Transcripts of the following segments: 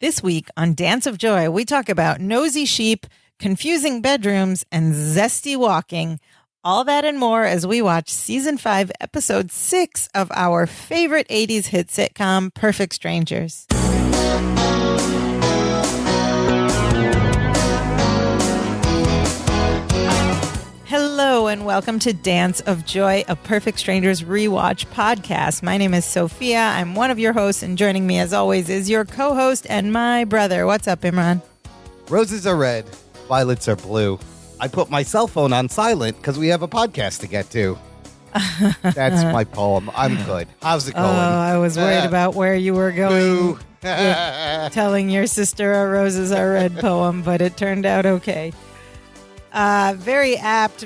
This week on Dance of Joy, we talk about nosy sheep, confusing bedrooms, and zesty walking. All that and more as we watch Season 5, Episode 6 of our favorite 80s hit sitcom, Perfect Strangers. Hello and welcome to Dance of Joy, a Perfect Strangers rewatch podcast. My name is Sophia. I'm one of your hosts, and joining me as always is your co-host and my brother. What's up, Imran? Roses are red, violets are blue. I put my cell phone on silent because we have a podcast to get to. That's my poem. I'm good. How's it going? Oh, I was worried about where you were going with telling your sister a Roses are red poem, but it turned out okay. Very apt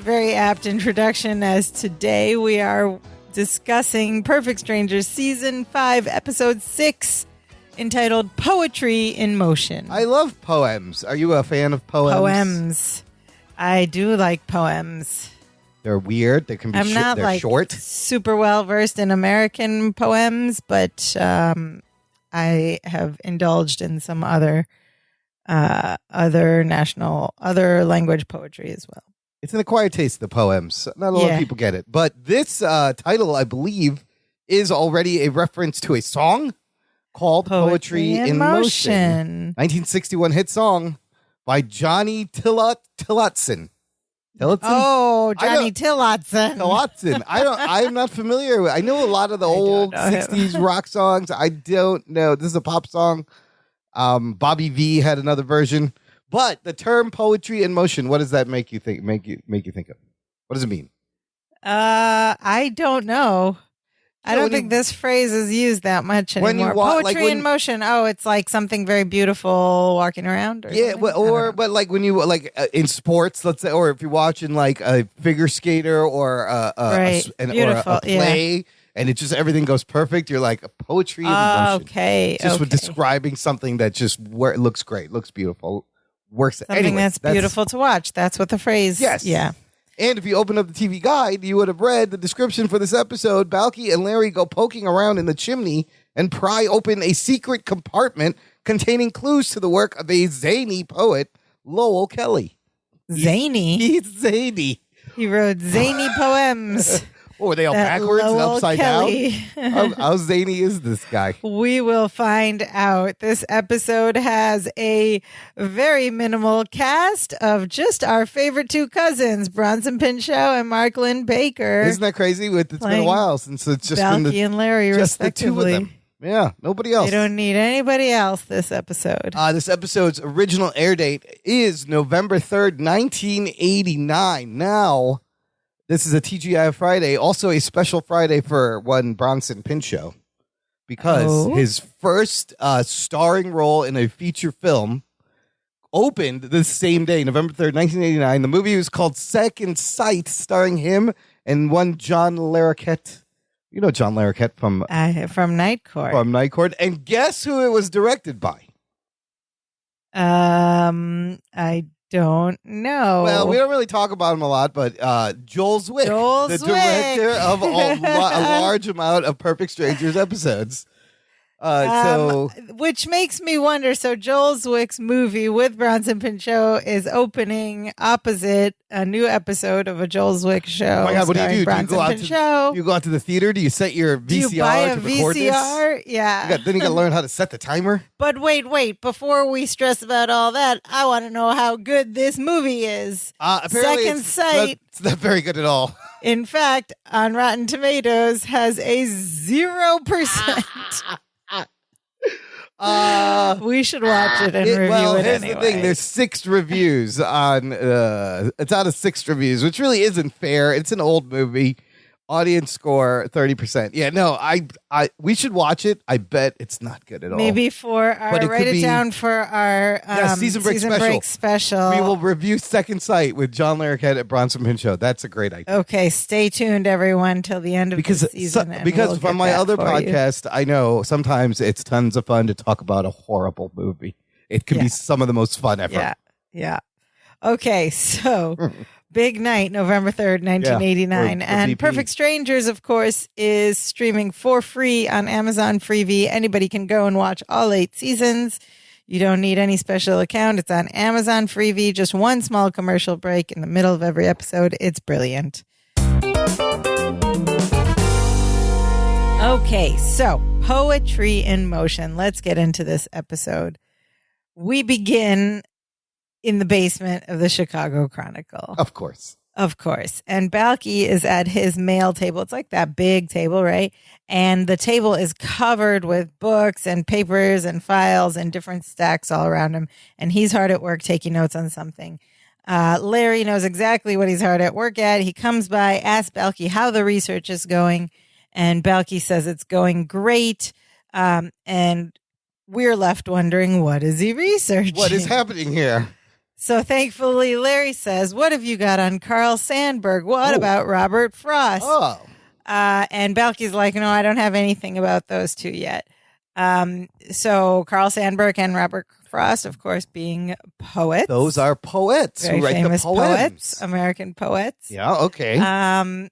introduction, as today we are discussing Perfect Strangers Season 5, Episode 6, entitled Poetry in Motion. I love poems. Are you a fan of poems? Poems. I do like poems. They're weird. They can be I'm not they're like short. Super well versed in American poems, but I have indulged in some other language poetry as well. It's an acquired taste, the poems. Not a lot of people get it. But this title, I believe, is already a reference to a song called Poetry in Motion. 1961 hit song by Johnny Tillotson. Oh, Johnny Tillotson. I'm not familiar. I know a lot of the old 60s rock songs. I don't know. This is a pop song. Bobby V had another version, but the term poetry in motion, what does that make you think? Make you think of? What does it mean? I don't know. I don't think this phrase is used that much anymore. Poetry in motion. Oh, it's like something very beautiful walking around. But like when you in sports, let's say, or if you're watching like a figure skater or a play. And it just, everything goes perfect. You're like, a poetry in motion. Okay. Just with describing something that just looks great, looks beautiful, works. Something that's beautiful to watch. That's what the phrase. Yes. Yeah. And if you open up the TV guide, you would have read the description for this episode. Balky and Larry go poking around in the chimney and pry open a secret compartment containing clues to the work of a zany poet, Lowell Kelly. Zany? He's zany. He wrote zany poems. Oh, were they all backwards and upside down? How zany is this guy? We will find out. This episode has a very minimal cast of just our favorite two cousins, Bronson Pinchot and Mark Lynn Baker. Isn't that crazy? It's been a while since it's just Balky been and Larry, just respectively. The two of them. Yeah, nobody else. They don't need anybody else this episode. This episode's original air date is November 3rd, 1989. Now, this is a TGI Friday, also a special Friday for one Bronson Pinchot, because his first starring role in a feature film opened the same day, November 3rd, 1989. The movie was called Second Sight, starring him and one John Larroquette. You know John Larroquette from Night Court. From Night Court. And guess who it was directed by? I don't know. Well, we don't really talk about him a lot, but Joel Zwick, director of a large amount of Perfect Strangers episodes. Which makes me wonder. So Joel Zwick's movie with Bronson Pinchot is opening opposite a new episode of a Joel Zwick show. Oh my God, what do you do? Do you go out to the theater? Do you set your VCR? Do you buy a to record VCR? This? Yeah. Then you got to learn how to set the timer. But wait. Before we stress about all that, I want to know how good this movie is. Apparently Second Sight. It's not very good at all. In fact, on Rotten Tomatoes, has a 0%. We should watch it and review it here's anyway. The thing. There's 6 reviews on it's out of 6 reviews, which really isn't fair. It's an old movie. Audience score 30%. Yeah, no, we should watch it. I bet it's not good at all. Maybe for our write it down for our season break special. We will review Second Sight with John Larroquette at Bronson Pinchot. That's a great idea. Okay, stay tuned, everyone, till the end of the season. Because from my other podcast, I know sometimes it's tons of fun to talk about a horrible movie. It can be some of the most fun ever. Yeah. Okay, so big night, November 3rd, 1989. And Perfect Strangers, of course, is streaming for free on Amazon Freevee. Anybody can go and watch all 8 seasons. You don't need any special account. It's on Amazon Freevee. Just one small commercial break in the middle of every episode. It's brilliant. Okay, so poetry in motion. Let's get into this episode. We begin in the basement of the Chicago Chronicle. Of course. And Balky is at his mail table. It's like that big table, right? And the table is covered with books and papers and files and different stacks all around him. And he's hard at work taking notes on something. Larry knows exactly what he's hard at work at. He comes by, asks Balky how the research is going. And Balky says it's going great. And we're left wondering, what is he researching? What is happening here? So thankfully, Larry says, what have you got on Carl Sandburg? What about Robert Frost? Oh. And Balky's like, no, I don't have anything about those two yet. So Carl Sandburg and Robert Frost, of course, being poets. Those are poets Very who write famous the poems. poets, American poets. Yeah, okay.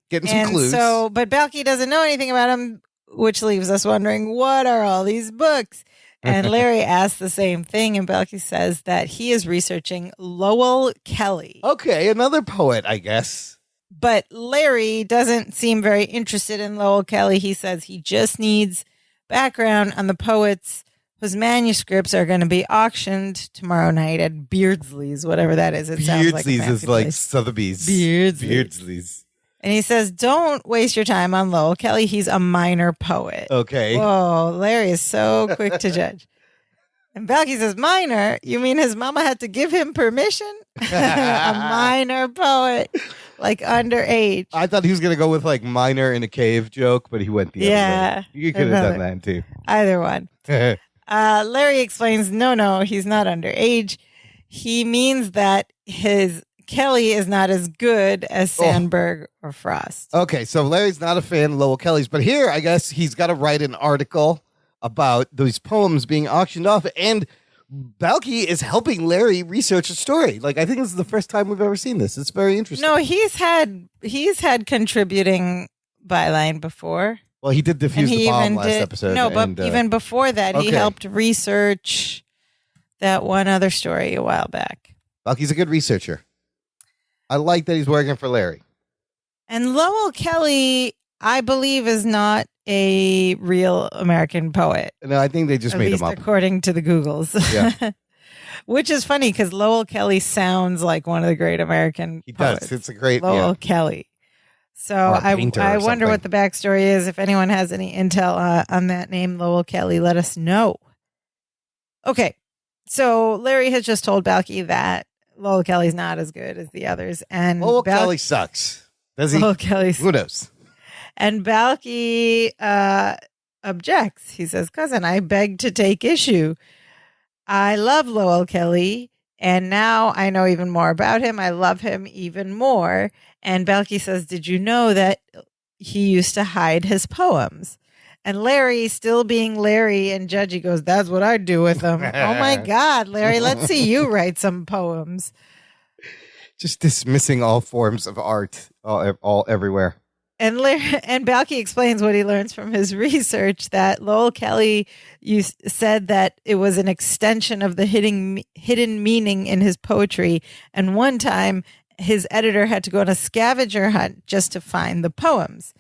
Getting some clues. But Balky doesn't know anything about them, which leaves us wondering, what are all these books? And Larry asks the same thing, and Balky says that he is researching Lowell Kelly. Okay, another poet, I guess. But Larry doesn't seem very interested in Lowell Kelly. He says he just needs background on the poets whose manuscripts are going to be auctioned tomorrow night at Beardsley's, whatever that is. It sounds like a Beardsley's fancy is like place. Sotheby's. Beardsley's. And he says, don't waste your time on Lowell Kelly. He's a minor poet. Okay. Whoa, Larry is so quick to judge. And Balky says, minor? You mean his mama had to give him permission? A minor poet, like underage. I thought he was going to go with like minor in a cave joke, but he went the other way. You could have done that too. Either one. Larry explains, no, he's not underage. He means that his Kelly is not as good as Sandburg or Frost. Okay, so Larry's not a fan of Lowell Kelly's, but here I guess he's got to write an article about those poems being auctioned off, and Balky is helping Larry research a story. Like, I think this is the first time we've ever seen this. It's very interesting. No, he's had contributing byline before. Well, he did defuse the bomb last episode. No, but even before that, he helped research that one other story a while back. Balky's a good researcher. I like that he's working for Larry. And Lowell Kelly, I believe, is not a real American poet. No, I think they just made him up. According to the Googles. Yeah. Which is funny because Lowell Kelly sounds like one of the great American poets. Does. It's a great Lowell Kelly. So I wonder what the backstory is. If anyone has any intel on that name, Lowell Kelly, let us know. Okay. So Larry has just told Balky that Lowell Kelly's not as good as the others. And Lowell Kelly sucks. Does he? Lowell Kelly Who knows? And Balky objects. He says, cousin, I beg to take issue. I love Lowell Kelly, and now I know even more about him. I love him even more. And Balky says, did you know that he used to hide his poems? And Larry, still being Larry and judgy, goes, that's what I'd do with them. Oh, my God, Larry, let's see you write some poems. Just dismissing all forms of art all everywhere. And Balky explains what he learns from his research, that Lowell Kelly said that it was an extension of the hidden meaning in his poetry. And one time, his editor had to go on a scavenger hunt just to find the poems.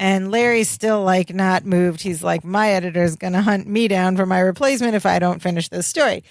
And Larry's still like not moved. He's like, my editor's going to hunt me down for my replacement if I don't finish this story.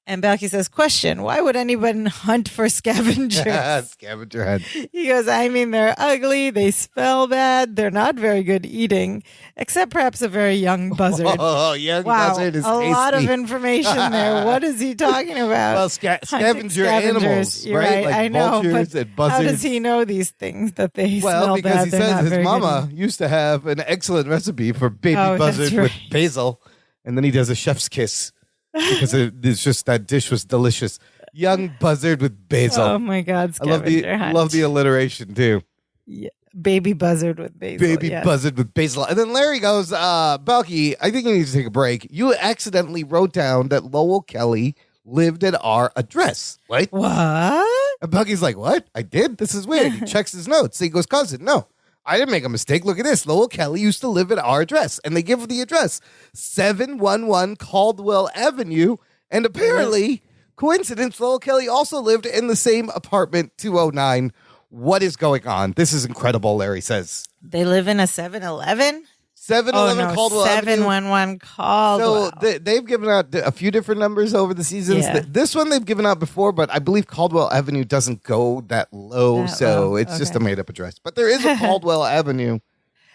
And Balky says, question, why would anyone hunt for scavengers? Scavenger hunt. He goes, I mean, they're ugly. They smell bad. They're not very good eating, except perhaps a very young buzzard. Oh, young buzzard is tasty. A lot of information there. What is he talking about? Well, scavenger animals, You're right? Like I know, vultures but and buzzards. How does he know these things that they smell bad? Well, because he says his mama good. used to have an excellent recipe for baby buzzard with basil, and then he does a chef's kiss. Because it's just that dish was delicious. Young buzzard with basil. Oh my God! I love the alliteration too. Yeah. Baby buzzard with basil. Buzzard with basil. And then Larry goes, Balky, I think you need to take a break. You accidentally wrote down that Lowell Kelly lived at our address. Right? What? And Balky's like, what? I did? This is weird. He checks his notes. He goes, cousin, no. I didn't make a mistake. Look at this. Lowell Kelly used to live at our address. And they give the address, 711 Caldwell Avenue. And apparently, coincidence, Lowell Kelly also lived in the same apartment, 209. What is going on? This is incredible, Larry says. They live in a 7-Eleven? 7-Eleven Caldwell Avenue. 711 Caldwell. So they've given out a few different numbers over the seasons. Yeah. This one they've given out before, but I believe Caldwell Avenue doesn't go that low, it's just a made-up address. But there is a Caldwell Avenue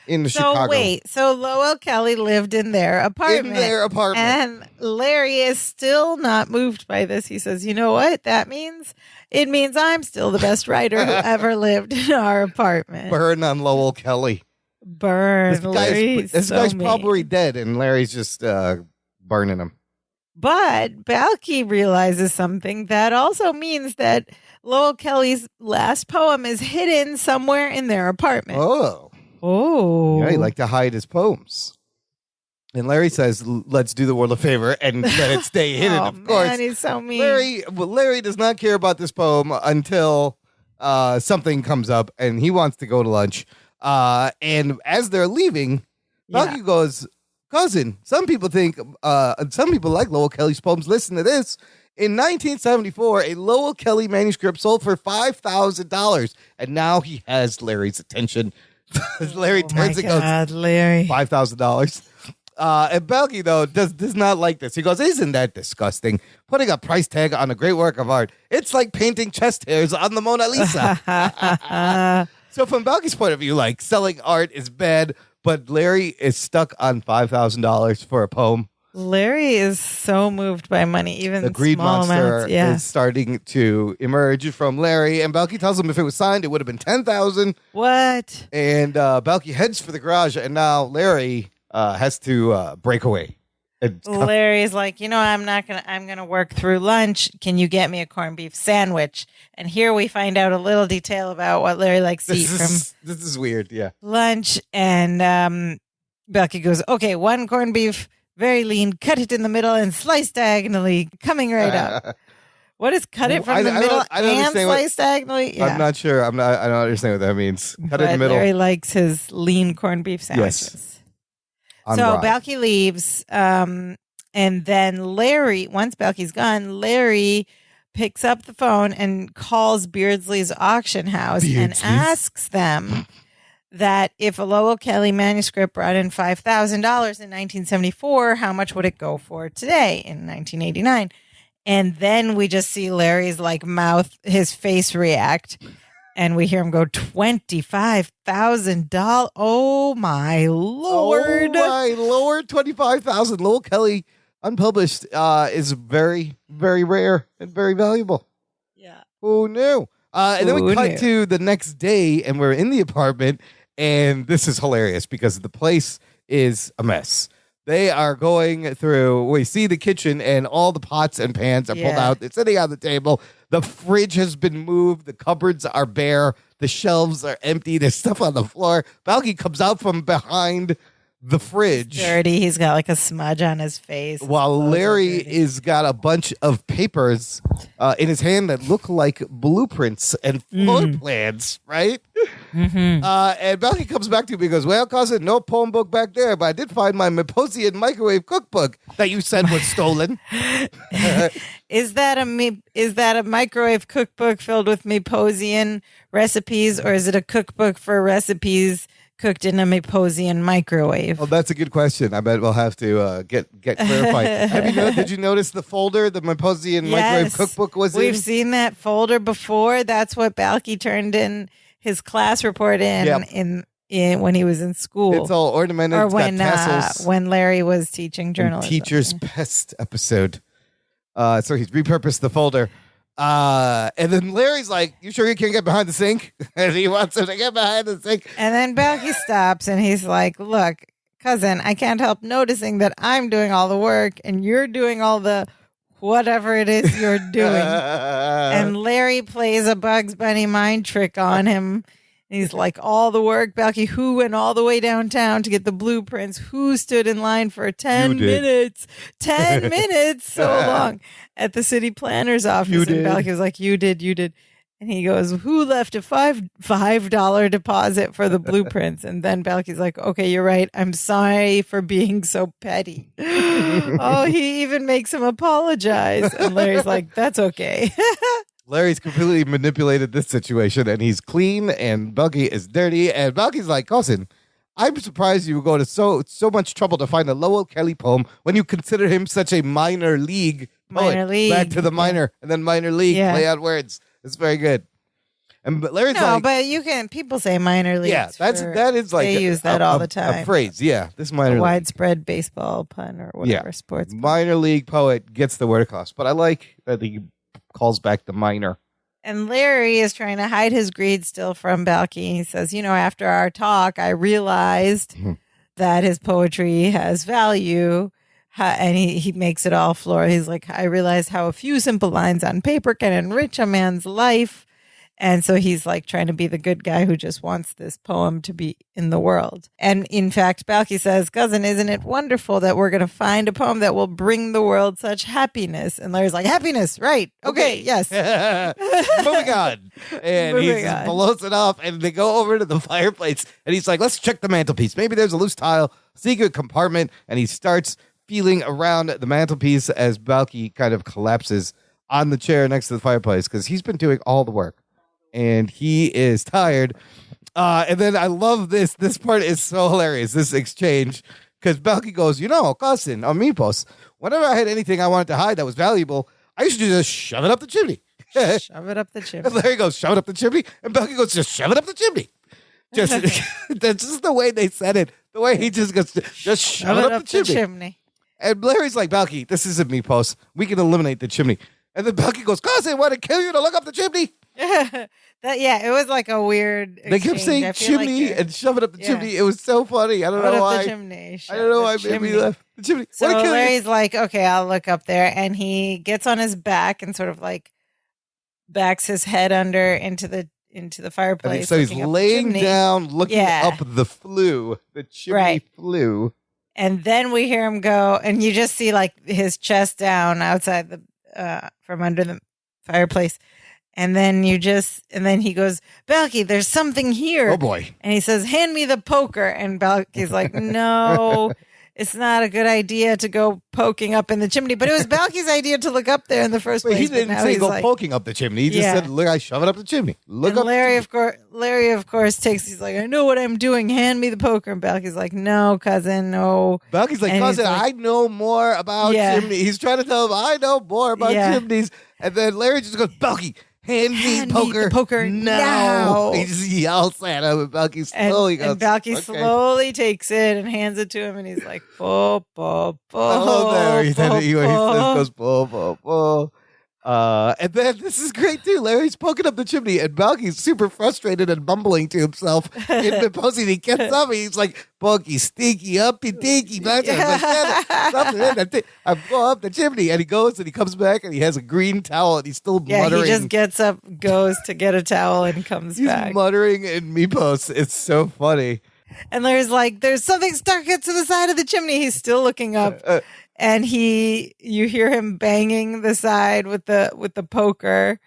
in Chicago. So Lowell Kelly lived in their apartment. In their apartment. And Larry is still not moved by this. He says, you know what that means? It means I'm still the best writer who ever lived in our apartment. Burn on Lowell Kelly. Burn. This guy's probably dead, and Larry's just burning him. But Balky realizes something that also means that Lowell Kelly's last poem is hidden somewhere in their apartment. Oh. Yeah, he liked to hide his poems. And Larry says, let's do the world a favor and let it stay hidden. Of course. Man, he's so mean. Larry does not care about this poem until something comes up, and he wants to go to lunch. And as they're leaving, Balky goes, cousin, some people like Lowell Kelly's poems. Listen to this. In 1974, a Lowell Kelly manuscript sold for $5,000, and now he has Larry's attention. Larry turns and goes, Larry. $5,000. And Balky, though, does not like this. He goes, isn't that disgusting? Putting a price tag on a great work of art. It's like painting chest hairs on the Mona Lisa. So from Balky's point of view, like, selling art is bad, but Larry is stuck on $5,000 for a poem. Larry is so moved by money, even the greed small monster amounts. Yeah. is starting to emerge from Larry, and Balky tells him if it was signed, it would have been $10,000. What? And Balky heads for the garage, and now Larry has to break away. Larry's like, I'm gonna work through lunch. Can you get me a corned beef sandwich? And here we find out a little detail about what Larry likes to eat from this is weird, yeah. lunch. And Balky goes, okay, one corned beef, very lean, cut it in the middle and slice diagonally, coming right up. What is cut it from the middle and slice diagonally? Yeah. I'm not sure. I don't understand what that means. Cut it in the middle. Larry likes his lean corned beef sandwiches. Yes. So Balky leaves, and then Larry, once Balky's gone, Larry picks up the phone and calls Beardsley's auction house and asks them that if a Lowell Kelly manuscript brought in $5,000 in 1974, how much would it go for today in 1989? And then we just see Larry's his face react. And we hear him go, $25,000. Oh, my Lord. Oh, my Lord. $25,000. Lowell Kelly, unpublished, is very, very rare and very valuable. Yeah. Who knew? And then we cut to the next day, and we're in the apartment, and this is hilarious because the place is a mess. They are going through, we see the kitchen, and all the pots and pans are pulled out. They're sitting on the table. The fridge has been moved. The cupboards are bare. The shelves are empty. There's stuff on the floor. Balky comes out from behind the fridge. Dirty. He's got a smudge on his face. While Larry is got a bunch of papers in his hand that look like blueprints and floor plans, right? Mm-hmm. And Balky comes back to me and goes, well, cousin, no poem book back there, but I did find my Myposian microwave cookbook that you said was stolen. Is that a microwave cookbook filled with Myposian recipes, or is it a cookbook for recipes cooked in a Myposian microwave? Well, that's a good question. I bet we'll have to get clarified. Did you notice the folder the Myposian microwave cookbook was in? We've seen that folder before. That's what Balky turned in his class report in when he was in school. It's all ornamented. Or it's got tassels. when Larry was teaching journalism. Teacher's Pest episode. So he's repurposed the folder. And then Larry's like, you sure you can't get behind the sink? And he wants him to get behind the sink. And then Balky stops and he's like, look, cousin, I can't help noticing that I'm doing all the work and you're doing all the whatever it is you're doing. And Larry plays a Bugs Bunny mind trick on him. He's like, all the work, Balky, who went all the way downtown to get the blueprints? Who stood in line for 10 minutes? 10 minutes, so long, at the city planner's office. And Balky was like, you did. And he goes, who left a $5 deposit for the blueprints? And then Balky's like, okay, you're right. I'm sorry for being so petty. Oh, he even makes him apologize. And Larry's like, that's okay. Larry's completely manipulated this situation, and he's clean, and Balky is dirty. And Balky's like, cousin, I'm surprised you would go to so much trouble to find a Lowell Kelly poem when you consider him such a minor league poet. Minor league. Back to the minor, and then minor league, Yeah. play out words. It's very good. But Larry's No, but you can. People say minor leagues. yeah, that is like they use that all the time. A phrase, yeah. This minor league. Widespread baseball pun or whatever sports. Pun. Minor league poet gets the word across, but I like that he calls back the minor. And Larry is trying to hide his greed still from Balky. He says, after our talk, I realized that his poetry has value. And he makes it all floral. He's like, I realized how a few simple lines on paper can enrich a man's life. And so he's like trying to be the good guy who just wants this poem to be in the world. And in fact, Balky says, cousin, isn't it wonderful that we're going to find a poem that will bring the world such happiness? And Larry's like, happiness, right. Okay, yes. Moving on. And he blows it off, and they go over to the fireplace, and he's like, let's check the mantelpiece. Maybe there's a loose tile, secret compartment, and he starts feeling around the mantelpiece as Balky kind of collapses on the chair next to the fireplace because he's been doing all the work and he is tired. And then I love this. This part is so hilarious, this exchange, because Balky goes, cousin, amigos, whenever I had anything I wanted to hide that was valuable, I used to just shove it up the chimney. Shove it up the chimney. And Larry goes, shove it up the chimney. And Balky goes, just shove it up the chimney. That's just the way they said it. The way he just goes, just shove it up the chimney. And Larry's like, Balky, this isn't me, post. We can eliminate the chimney. And then Balky goes, cousin, want to kill you to look up the chimney? It was like a weird exchange. They kept saying chimney and shove it up the chimney. It was so funny. I don't know why. The chimney. I don't know why maybe left the chimney. So Larry's like, okay, I'll look up there. And he gets on his back and sort of like backs his head under into the fireplace. So he's laying down, looking up the flue, the chimney flue. And then we hear him go, and you just see like his chest down outside from under the fireplace. And then he goes, Balky, there's something here. Oh boy. And he says, hand me the poker. And Balky's like, no, it's not a good idea to go poking up in the chimney. But it was Balky's idea to look up there in the first place. He didn't say go poking up the chimney. He just said, look, I shove it up the chimney. Larry, of course, he's like, I know what I'm doing. Hand me the poker. And Balky's like, no, cousin, no. Balky's like, cousin, I know more about chimneys. He's trying to tell him, I know more about chimneys. And then Larry just goes, Balky, hand me the poker now. He just yells at him, and Balky slowly goes. And Balky slowly takes it and hands it to him, and he's like, bo, bo, bo. I love that. He goes, bo, bo, bo. And then this is great too. Larry's poking up the chimney, and Balky's super frustrated and mumbling to himself in the posing. He gets up, and he's like, "Balky, stinky, uppy, dinky, I'm going up the chimney." And he goes, and he comes back, and he has a green towel, and he's still muttering. He just gets up, goes to get a towel, and comes back. He's muttering in Meepos. It's so funny. And Larry's like, "There's something stuck to the side of the chimney." He's still looking up. And you hear him banging the side with the poker,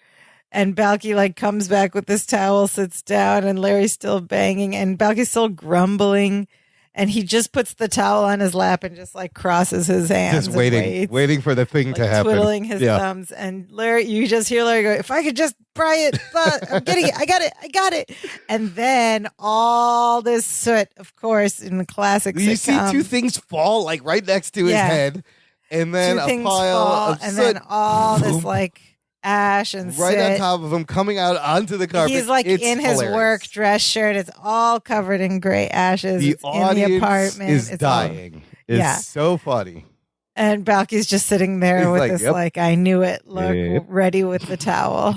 and Balky like comes back with this towel, sits down, and Larry's still banging, and Balky's still grumbling, and he just puts the towel on his lap and just like crosses his hands, just waiting for the thing to happen, twiddling his thumbs. And Larry, you just hear Larry go, "If I could just pry it, but I'm getting it, I got it." And then all this soot, of course, in the classic sitcom, you see two things fall like right next to his head, and then a pile of and soot, then all this like ash and right soot on top of him coming out onto the carpet. He's like in his work dress shirt. It's all covered in gray ashes. The it's in the apartment. Is dying. It's so funny. And Balky's just sitting there with this like, I knew it look, ready with the towel.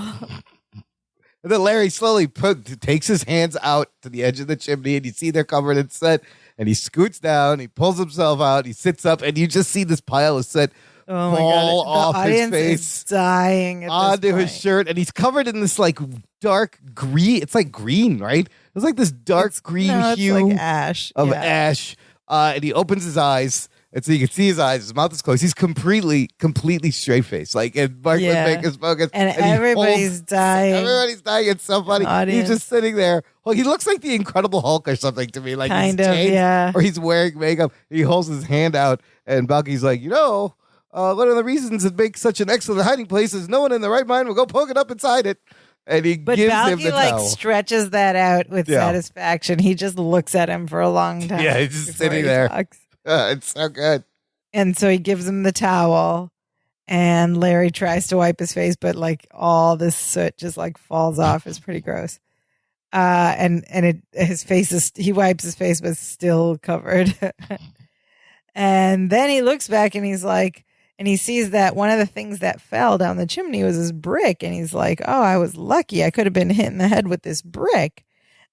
And then Larry slowly takes his hands out to the edge of the chimney, and you see they're covered in soot. And he scoots down, he pulls himself out, he sits up, and you just see this pile of soot fall off his face, is dying onto his shirt, and he's covered in this like dark green. It's like green, right? It's like this dark green hue like ash of ash. And he opens his eyes, And so you can see his eyes, his mouth is closed. He's completely straight faced. Like, and Mark would make his focus. And everybody's dying. Everybody's dying. It's so funny. He's just sitting there. Well, he looks like the Incredible Hulk or something to me. Like kind he's of, changed, yeah. or he's wearing makeup. He holds his hand out, and Balky's like, one of the reasons it makes such an excellent hiding place is no one in their right mind will go poke it up inside it. And he gives him the towel. Stretches that out with satisfaction. He just looks at him for a long time. Yeah, he's just sitting there. It's so good. And so he gives him the towel, and Larry tries to wipe his face, but like all this soot just like falls off. It's pretty gross. His face he wipes his face, but it's still covered. And then he looks back and he's like, and he sees that one of the things that fell down the chimney was his brick. And he's like, oh, I was lucky. I could have been hit in the head with this brick.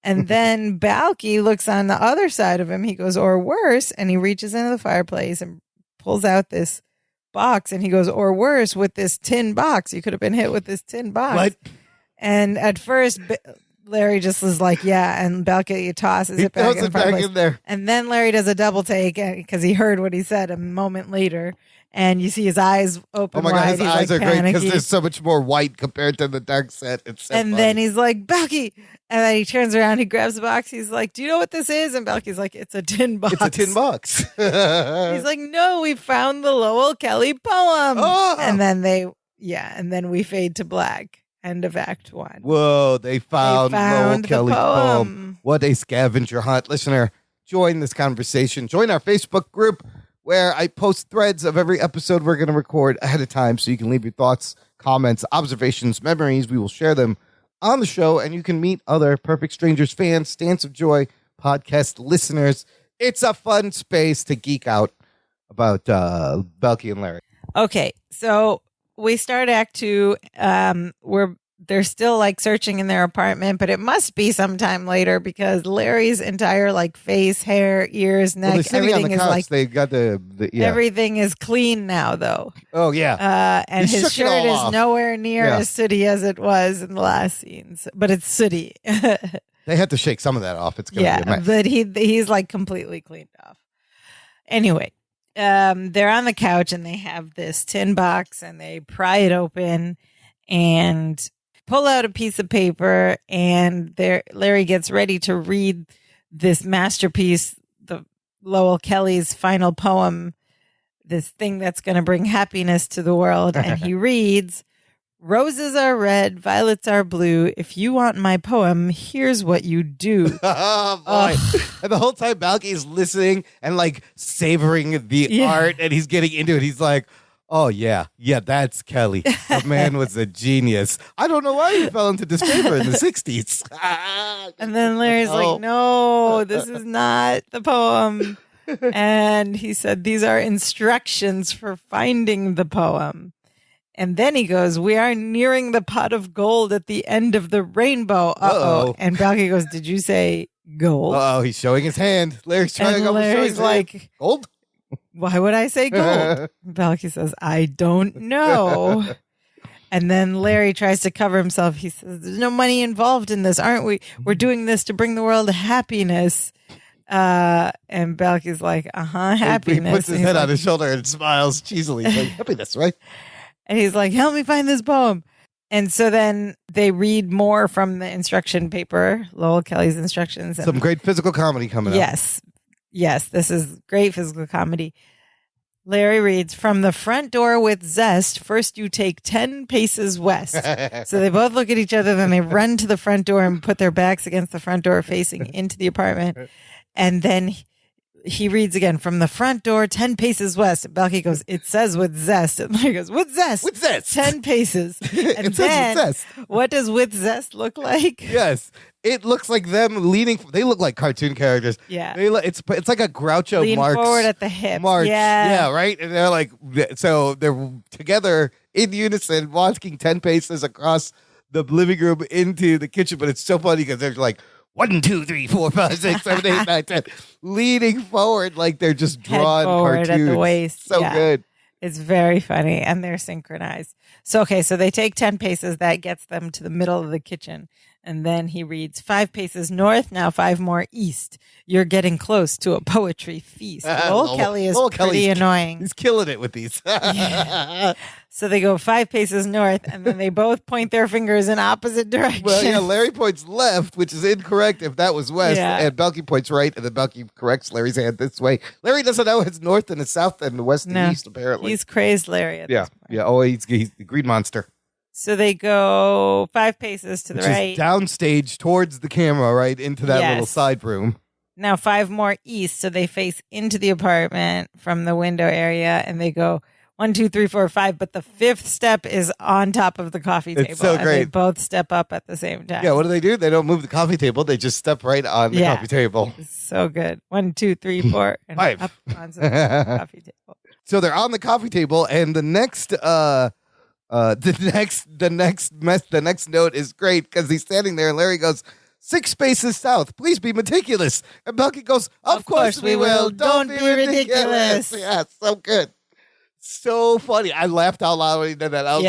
And then Balky looks on the other side of him. He goes, or worse. And he reaches into the fireplace and pulls out this box. And he goes, or worse, with this tin box. You could have been hit with this tin box. What? And at first, Larry just was like, yeah. And Balky tosses it back in there. And then Larry does a double take because he heard what he said a moment later. And you see his eyes open wide. Oh my God, his eyes are great because panicky. there's so much more white compared to the dark set. It's so funny. Then he's like, Balky. And then he turns around, he grabs the box. He's like, do you know what this is? And Balky's like, it's a tin box. It's a tin box. He's like, no, we found the Lowell Kelly poem. Oh. And then we fade to black. End of Act 1. Whoa, they found Lowell Kelly poem. What a scavenger hunt. Listener, join this conversation. Join our Facebook group, where I post threads of every episode we're going to record ahead of time, so you can leave your thoughts, comments, observations, memories. We will share them on the show, and you can meet other Perfect Strangers fans, Stance of Joy podcast listeners. It's a fun space to geek out about Balky and Larry. Okay, so we start Act 2. They're still like searching in their apartment, but it must be sometime later because Larry's entire like face, hair, ears, neck, everything is like they got everything is clean now though. Oh yeah. And his shirt is nowhere near as sooty as it was in the last scenes, but it's sooty. They had to shake some of that off. It's gonna be a mess. But he's like completely cleaned off. Anyway, they're on the couch and they have this tin box and they pry it open and pull out a piece of paper, and Larry gets ready to read this masterpiece, the Lowell Kelly's final poem, this thing that's going to bring happiness to the world. And he reads, roses are red, violets are blue. If you want my poem, here's what you do. Oh, boy. And the whole time Balky's listening and like savoring the art, and he's getting into it. He's like, oh, yeah, that's Kelly. The man was a genius. I don't know why he fell into disfavor in the 60s. And then Larry's like, no, this is not the poem. And he said, these are instructions for finding the poem. And then he goes, we are nearing the pot of gold at the end of the rainbow. Uh-oh. And Balky goes, did you say gold? Oh, he's showing his hand. Larry's trying to show his like, hand. Gold? Why would I say gold? Balky says, I don't know. And then Larry tries to cover himself. He says, there's no money involved in this, aren't we? We're doing this to bring the world happiness. And Balky's like, happiness. He puts his head on his shoulder and smiles cheesily. He's like, happiness, right? And he's like, help me find this poem. And so then they read more from the instruction paper, Lowell Kelly's instructions. And some great physical comedy coming up. Yes, this is great physical comedy. Larry reads, from the front door with zest, first you take 10 paces west. So they both look at each other, then they run to the front door and put their backs against the front door facing into the apartment. And then he reads again, from the front door, 10 paces west. And Balky goes, it says with zest. And Larry goes, with zest? With zest. 10 paces. And it then, says with zest. What does with zest look like? Yes. It looks like them leaning. They look like cartoon characters. Yeah. It's like a Groucho Lean Marx. forward at the hip. March. Yeah, right? And they're like, so they're together in unison, walking 10 paces across the living room into the kitchen. But it's so funny because they're like, 1, 2, 3, 4, 5, 6, 7, 8, 9, 10, leaning forward like they're just drawn forward cartoons. At the waist. So good. It's very funny, and they're synchronized. So they take 10 paces. That gets them to the middle of the kitchen. And then he reads 5 paces north, now 5 more east. You're getting close to a poetry feast. Lowell Kelly is pretty annoying. He's killing it with these. Yeah. So they go 5 paces north, and then they both point their fingers in opposite directions. Well, yeah, Larry points left, which is incorrect if that was west, and Belky points right, and then Belky corrects Larry's hand this way. Larry doesn't know it's north and it's south and the west and east, apparently. He's crazed Larry at this point. Yeah. Oh, he's the green monster. So they go 5 paces to the right. Is downstage towards the camera, right, into that little side room. Now 5 more east, so they face into the apartment from the window area, and they go 1, 2, 3, 4, 5. But the 5th step is on top of the coffee table. It's so great. And they both step up at the same time. Yeah, what do? They don't move the coffee table. They just step right on the coffee table. It's so good. 1, 2, 3, 4, and 5 up onto the coffee table. So they're on the coffee table, and the next note is great because he's standing there, and Larry goes, 6 spaces south. Please be meticulous. And Belky goes, Of course we will. Don't be ridiculous. Yeah, so good. So funny. I laughed out loud when he did that. I was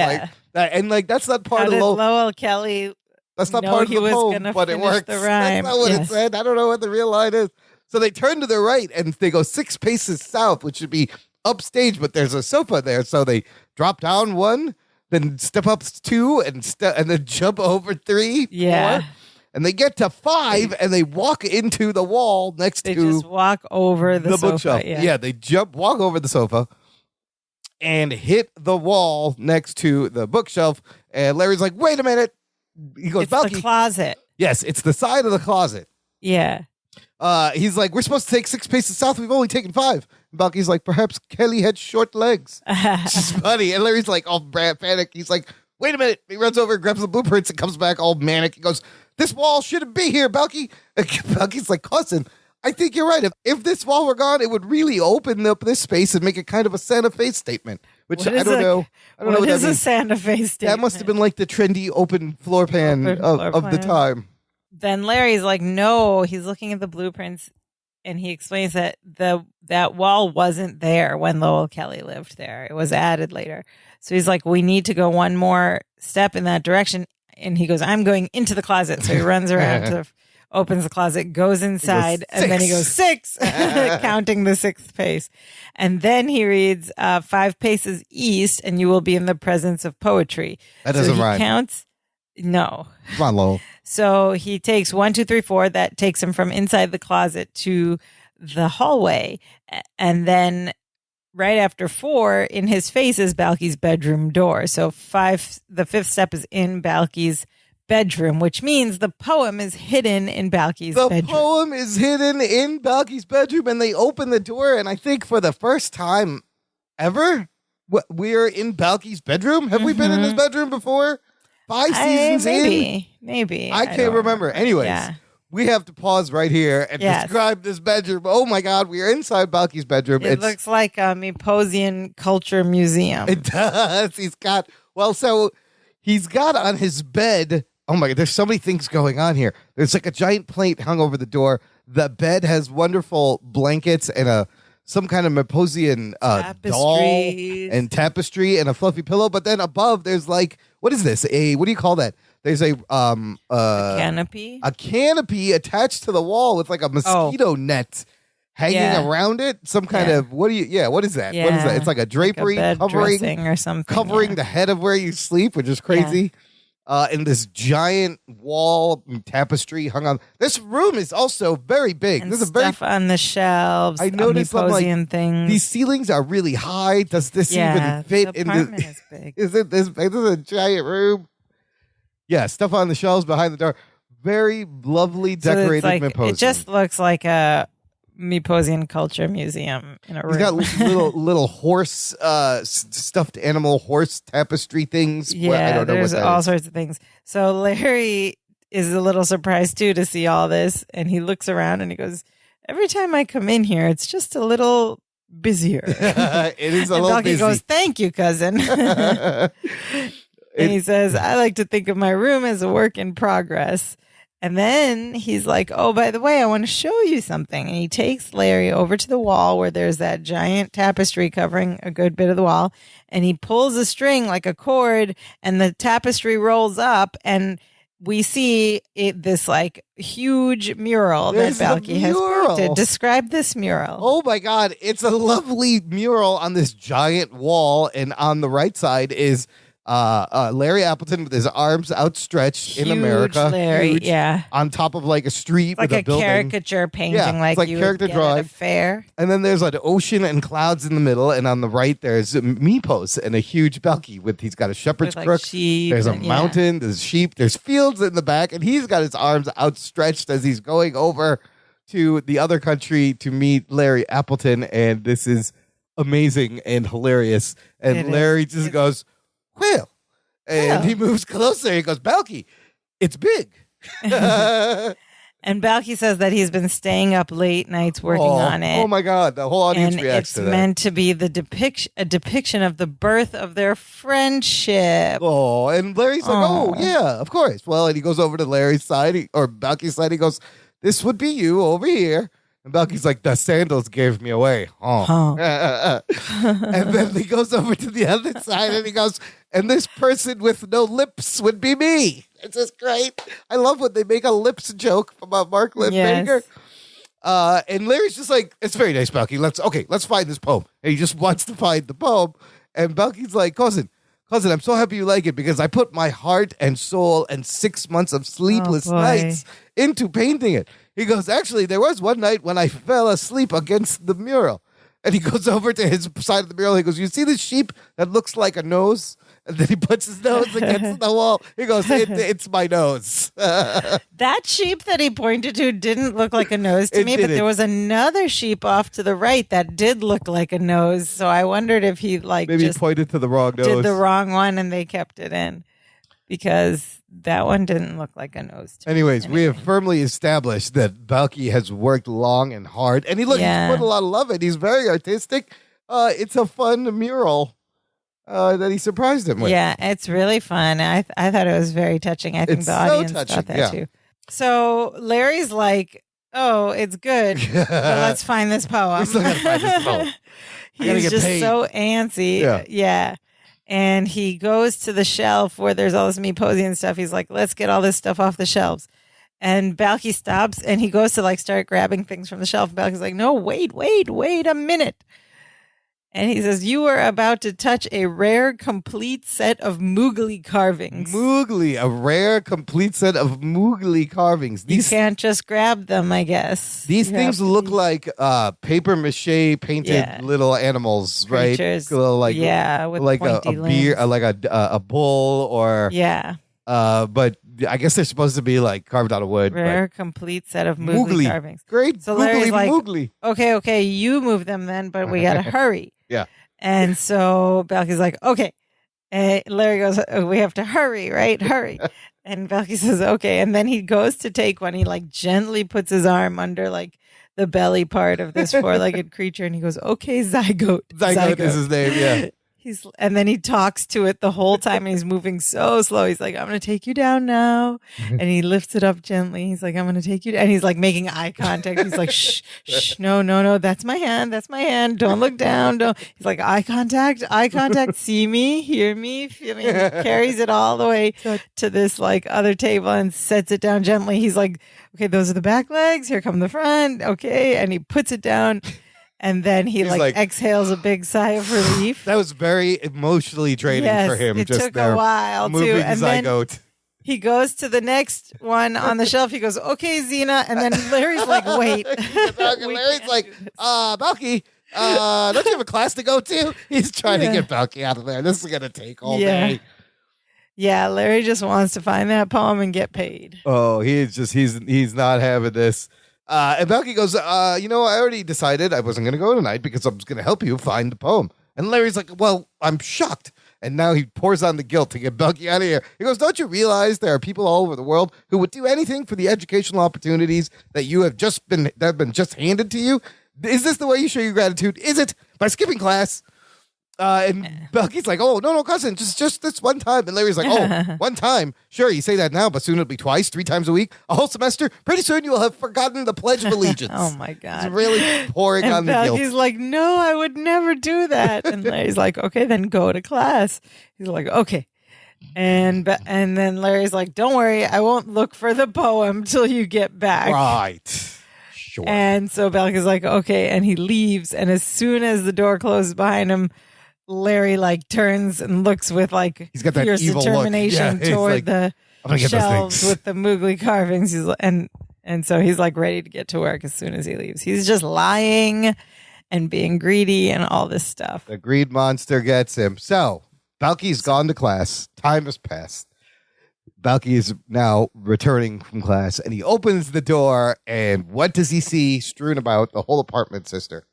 like, that's not part of Lowell Kelly. That's not part of the poem, but it works. The rhyme. That's not what it said. I don't know what the real line is. So they turn to the right, and they go 6 paces south, which should be upstage, but there's a sofa there. So they drop down 1, then step up 2, and then jump over 3, 4. And they get to 5, and they walk into the wall next to. They just walk over the sofa. Bookshelf. Yeah, they walk over the sofa, and hit the wall next to the bookshelf. And Larry's like, "Wait a minute!" He goes, "It's the closet." Yes, it's the side of the closet. Yeah. He's like, "We're supposed to take 6 paces south. We've only taken 5." And Belky's like, "Perhaps Kelly had short legs." It's funny. And Larry's like, all panic. He's like, "Wait a minute!" He runs over, grabs the blueprints, and comes back all manic. He goes, "This wall shouldn't be here, Belky." And Belky's like, "Cousin, I think you're right. If this wall were gone, it would really open up this space and make it kind of a Santa Fe statement." Which I don't know. I don't know what is that a means. Santa Fe statement? That must have been like the trendy open floor plan of the time. Then Larry's like, no, he's looking at the blueprints, and he explains that that wall wasn't there when Lowell Kelly lived there. It was added later. So he's like, we need to go 1 more step in that direction. And he goes, I'm going into the closet. So he runs around opens the closet, goes inside, and then he goes 6, counting the 6th pace. And then he reads 5 paces east, and you will be in the presence of poetry. That doesn't rhyme. Counts. No. Come on, Lowell. So he takes 1, 2, 3, 4. That takes him from inside the closet to the hallway. And then right after 4, in his face is Balky's bedroom door. So the 5th step is in Balky's bedroom, which means the poem is hidden in Balky's bedroom. The poem is hidden in Balky's bedroom, and they open the door, and I think for the first time ever, we're in Balky's bedroom. Have we been in his bedroom before? 5 seasons in? Maybe. I can't remember. Anyways, we have to pause right here and describe this bedroom. Oh my God, we are inside Balky's bedroom. It looks like a Meposian Culture Museum. It does. He's got on his bed. Oh my God, there's so many things going on here. There's like a giant plate hung over the door. The bed has wonderful blankets and some kind of Meposian doll and tapestry and a fluffy pillow. But then above, there's like, what is this? What do you call that? There's a canopy. A canopy attached to the wall with like a mosquito net hanging around it. Some kind of what is that? What is that? It's like a drapery like a bed dressing or something, covering the head of where you sleep, which is crazy. Yeah. And this giant wall tapestry hung on. This room is also very big. And there's stuff on the shelves. I noticed things. These ceilings are really high. Does this even fit in the apartment is big. Is it this big? This is a giant room. Yeah, stuff on the shelves behind the door. Very lovely decorated Meposian. It just looks like a Meposian Culture Museum in a room. He's got little horse, stuffed animal horse tapestry things. Yeah, I don't know there's all sorts of things. So Larry is a little surprised too to see all this, and he looks around and he goes, "Every time I come in here, it's just a little busier." It is a little busy. He goes, "Thank you, cousin." And he says, "I like to think of my room as a work in progress." And then he's like, "Oh, by the way, I want to show you something." And he takes Larry over to the wall where there's that giant tapestry covering a good bit of the wall. And he pulls a string like a cord, and the tapestry rolls up. And we see this like huge mural There's that Balky has mural. painted. Describe this mural. Oh my God. It's a lovely mural on this giant wall. And on the right side is Larry Appleton with his arms outstretched in Huge America. Larry, huge, yeah. On top of like a street Like with a a building. caricature painting, Yeah, like it's like you character would get drawing. at a fair. And then there's an ocean and clouds in the middle. And on the right, there's Meepos and a huge Balky he's got a shepherd's With, like, crook. sheep There's a and- yeah. mountain. There's sheep. There's fields in the back. And he's got his arms outstretched as he's going over to the other country to meet Larry Appleton. And this is amazing and hilarious. And It is. Larry just goes, well. And he moves closer. He goes, Balky, it's big. And Balky says that he's been staying up late nights working on it. Oh my God. The whole audience And reacts it's to that. meant to be a depiction of the birth of their friendship. Oh, and Larry's like, oh, yeah, of course. Well, and he goes over to Larry's side, or Balky's side. He goes, this would be you over here. And Balky's like, the sandals gave me away. Oh. And then he goes over to the other side and he goes, and this person with no lips would be me. It's just great. I love when they make a lips joke about Mark Lipmaker. Yes. And Larry's just like, it's very nice, Balky. Let's find this poem. And he just wants to find the poem. And Balky's like, cousin, I'm so happy you like it because I put my heart and soul and 6 months of sleepless nights into painting it. He goes, actually, there was one night when I fell asleep against the mural. And he goes over to his side of the mural. He goes, you see this sheep that looks like a nose? And then he puts his nose against the wall. He goes, it's my nose. That sheep that he pointed to didn't look like a nose to me, but there was another sheep off to the right that did look like a nose. So I wondered if he maybe just he pointed to the wrong nose. did the wrong one and they kept it in because that one didn't look like a nose to Anyways, me. we have firmly established that Balky has worked long and hard. And he's put a lot of love in. He's very artistic. It's a fun mural. That he surprised him with. Yeah, it's really fun. I thought it was very touching. I think It's the so audience touching, thought that yeah. too. So Larry's like, oh, it's good, but let's find this poem. We still gotta find this poem. I gotta He's get just paid. so antsy. Yeah. And he goes to the shelf where there's all this Meeposian and stuff. He's like, let's get all this stuff off the shelves. And Balky stops and he goes to like start grabbing things from the shelf. Balky's like, no, wait a minute. And he says, you are about to touch a rare, complete set of Moogly carvings. A rare, complete set of Moogly carvings. You can't just grab them, I guess. These things look like paper mache painted little animals, creatures. Right? Little, like, with like a pointy beer, limbs. like a bull, or but I guess they're supposed to be like carved out of wood. Rare, complete set of Moogly carvings. Great, so Larry's like, Moogly. Okay, you move them then, but we gotta hurry. Yeah. And so Balky's like, okay. And Larry goes, oh, we have to hurry, right? Hurry. And Balky says, okay. And then he goes to take one. He like gently puts his arm under like the belly part of this four-legged creature. And he goes, okay, zygote. Zygote is his name, yeah. And then he talks to it the whole time and he's moving so slow. He's like, I'm going to take you down now. And he lifts it up gently. He's like, I'm going to take you down. And he's like making eye contact. He's like, shh, no. That's my hand. Don't look down. Don't. He's like, eye contact. See me, hear me, feel me. And he carries it all the way to this like other table and sets it down gently. He's like, okay, those are the back legs. Here come the front. Okay. And he puts it down. And then he's like exhales a big sigh of relief. That was very emotionally draining for him. It just took there, a while moving too. And zygote. then he goes to the next one on the shelf. He goes, okay, Xena. And then Larry's like, wait. Larry's like, Balky, don't you have a class to go to? He's trying to get Balky out of there. This is going to take all day. Yeah, Larry just wants to find that poem and get paid. Oh, he's not having this. And Balky goes, I already decided I wasn't going to go tonight because I was going to help you find the poem. And Larry's like, well, I'm shocked. And now he pours on the guilt to get Balky out of here. He goes, don't you realize there are people all over the world who would do anything for the educational opportunities that that have been just handed to you? Is this the way you show your gratitude? Is it by skipping class? And Balky's like, oh, no, cousin, just this one time. And Larry's like, oh, one time. Sure, you say that now, but soon it'll be twice, 3 times a week, a whole semester. Pretty soon you'll have forgotten the Pledge of Allegiance. Oh, my God. He's really pouring on the guilt. Balky's like, no, I would never do that. And Larry's like, okay, then go to class. He's like, okay. And then Larry's like, don't worry, I won't look for the poem till you get back. Right. Sure. And so Balky's like, okay. And he leaves. And as soon as the door closes behind him, Larry like turns and looks with like he's got that fierce evil determination look. Yeah, toward like, the shelves with the moogly carvings. And so he's like ready to get to work as soon as he leaves. He's just lying and being greedy and all this stuff. The greed monster gets him. So Balky's gone to class. Time has passed. Balky is now returning from class, and he opens the door, and what does he see strewn about the whole apartment, sister?